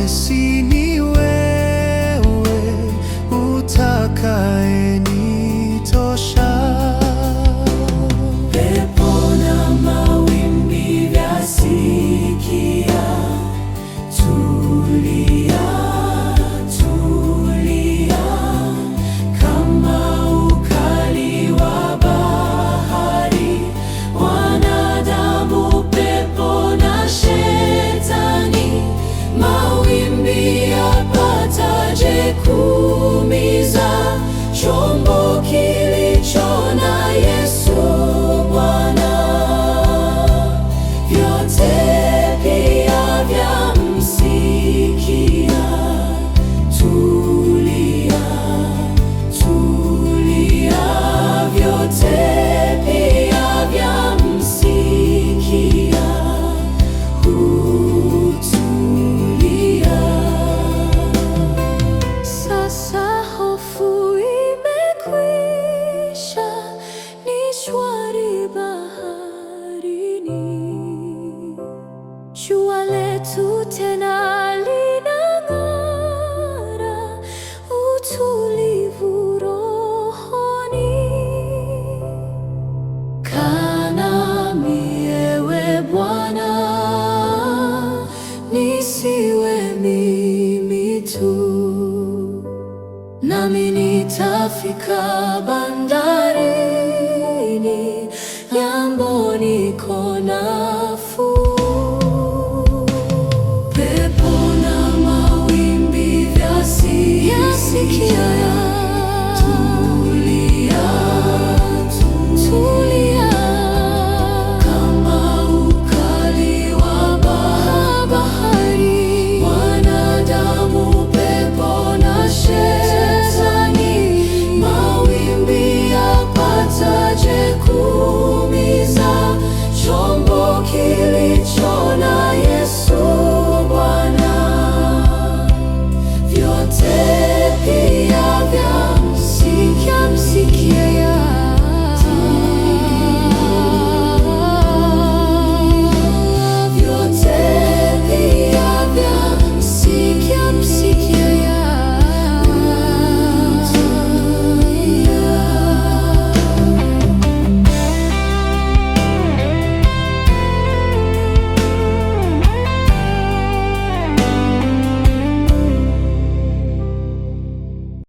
Upesi ni wewe utakayenitosha. Pepo na mawimbi vyasikia, tulia, tulia. Kama ukali wa bahari, wanadamu, pepo na shetani, mawimbi yapataje kuumiza chombo kilicho na Yesu Bwana? Vyote pia vyamsikia. Tulia, tulia. Vyote pia vyamsikia. Tulia. Sasa hofu imekwisha, ni shwari baharini. Jua letu tena linang'ara, utulivu rohoni. Kaa nami ewe Bwana, nisiwe mimi tu, nami nitafika bandarini, ng'amboni